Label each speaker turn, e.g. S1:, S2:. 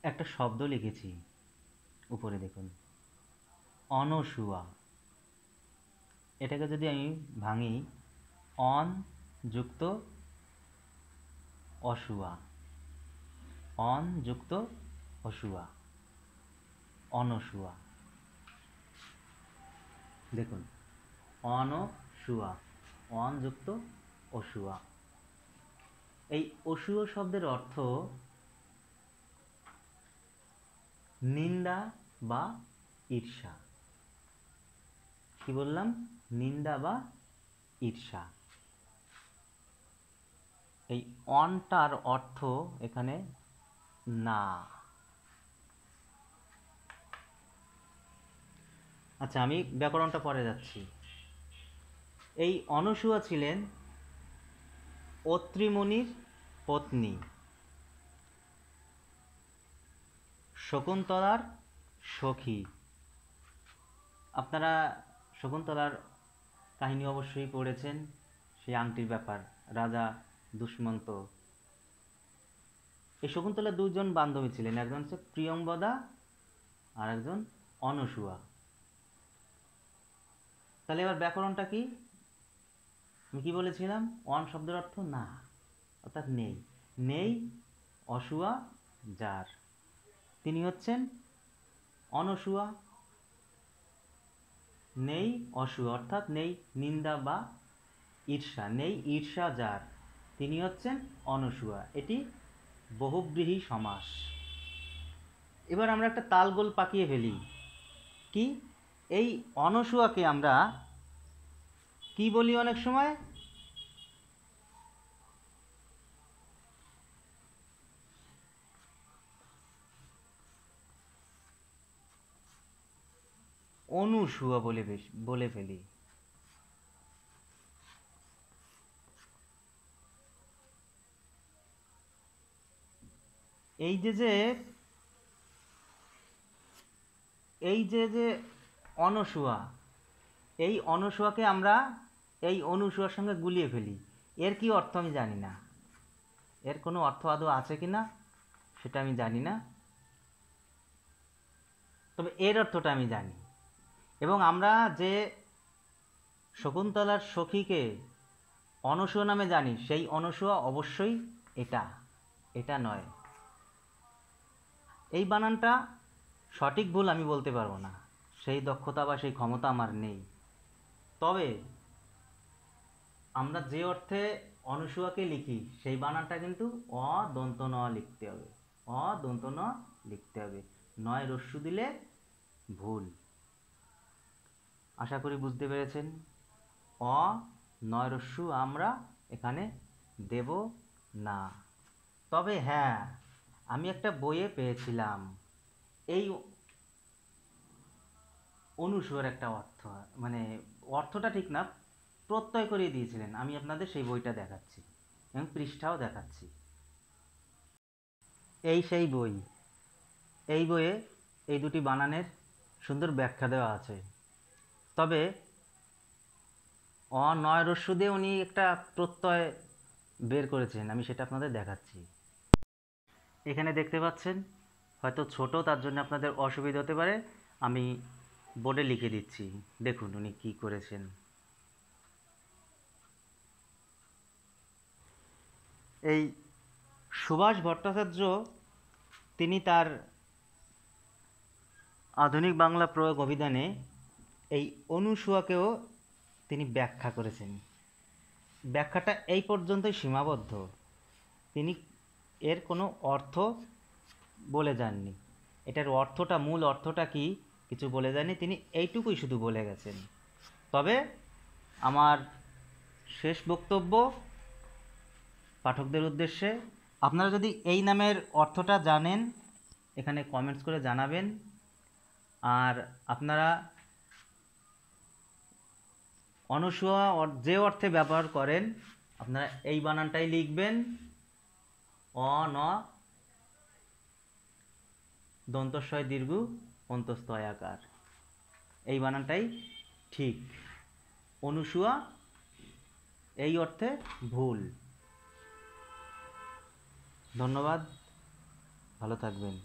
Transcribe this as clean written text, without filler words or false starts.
S1: একটা শব্দ লিখেছি উপরে দেখুন, অনসুয়া। এটাকে যদি আমি ভাঙি, অন যুক্ত অসুয়া, অন যুক্ত অসুয়া, অনসুয়া। দেখুন, অনসুয়া, অন যুক্ত অসুয়া। এই অসুয়া শব্দের অর্থ নিন্দা বা ঈর্ষা। কি বললাম? নিন্দা বা ঈর্ষা। এই অনটার অর্থ এখানে না। আচ্ছা, আমি ব্যাকরণটা পরে যাচ্ছি। এই অনসুয়া ছিলেন অত্রি মুনির পত্নী, শকুন্তলার সখী। আপনারা শকুন্তলার কাহিনী অবশ্যই পড়েছেন, সেই আংটির ব্যাপার, রাজা দুষ্মন্ত। এই শকুন্তলার দুজন বান্ধবী ছিলেন, একজন হচ্ছে প্রিয়ংবদা আর একজন অনসুয়া। তাহলে এবার ব্যাকরণটা কি? আমি কি বলেছিলাম? অন শব্দের অর্থ না, অর্থাৎ নেই। নেই অসুয়া যার, তিনি হচ্ছেন অনসুয়া। নেই অসুয়া অর্থাৎ নেই নিন্দা বা ঈর্ষা, নেই ঈর্ষা যার, তিনি হচ্ছেন অনসুয়া। এটি বহুব্রীহি সমাস। এবার আমরা একটা তালগোল পাকিয়ে ফেলি। কি? এই অনসুয়াকে আমরা কি বলি অনেক সময়? অনুসুয়া বলে ফেলি। এই যে অনসুয়া, এই অনসুয়াকে আমরা এই অনুসুয়ার সঙ্গে গুলিয়ে ফেলি। এর কি অর্থ আমি জানি না, এর কোনো অর্থ আদৌ আছে কি না সেটা আমি জানি না, তবে এর অর্থটা আমি জানি। এবং আমরা যে শকুন্তলার সখীকে অনসুয়া নামে জানি, সেই অনসুয়া অবশ্যই এটা নয়। এই বানানটা সঠিক ভুল আমি বলতে পারবো না, সেই দক্ষতা বা সেই ক্ষমতা আমার নেই। তবে আমরা যে অর্থে অনসুয়াকে লিখি সেই বানানটা কিন্তু অদন্ত ন লিখতে হবে, অদন্ত ন লিখতে হবে, নয় রস্যু দিলে ভুল। আশা করি বুঝতে পেরেছেন। অ নয় রস্যু আমরা এখানে দেব না। তবে হ্যাঁ, আমি একটা বইয়ে পেয়েছিলাম এই অনুসুয়ার একটা অর্থ, মানে অর্থটা ঠিক না, প্রত্যয় করিয়ে দিয়েছিলেন। আমি আপনাদের সেই বইটা দেখাচ্ছি এবং পৃষ্ঠাও দেখাচ্ছি। এই সেই বই, এই বইয়ে এই দুটি বানানের সুন্দর ব্যাখ্যা দেওয়া আছে। তবে অনয় রস্যু দিয়ে উনি একটা প্রত্যয় বের করেছেন, আমি সেটা আপনাদের দেখাচ্ছি। এখানে দেখতে পাচ্ছেন, হয়তো ছোট, তার জন্য আপনাদের অসুবিধা হতে পারে, আমি বোর্ডে লিখে দিচ্ছি, দেখুন উনি কি করেছেন। এই সুভাষ ভট্টাচার্য, তিনি তার আধুনিক বাংলা প্রয়োগ অভিধানে এই অনুসুয়াকেও তিনি ব্যাখ্যা করেছেন। ব্যাখ্যাটা এই পর্যন্তই সীমাবদ্ধ, তিনি এর কোনো অর্থ বলে যাননি। এটার অর্থটা, মূল অর্থটা কি কিছু বলে যাননি, তিনি এইটুকুই শুধু বলে গেছেন। তবে আমার শেষ বক্তব্য পাঠকদের উদ্দেশ্যে, আপনারা যদি এই নামের অর্থটা জানেন এখানে কমেন্টস করে জানাবেন। আর আপনারা অনসুয়া যে অর্থে ব্যবহার করেন আপনারা এই বানানটাই লিখবেন, অন দন্তস্বয় দীর্ঘ অন্তস্তয় আকার, এই বানানটাই ঠিক। অনুসুয়া এই অর্থে ভুল। ধন্যবাদ, ভালো থাকবেন।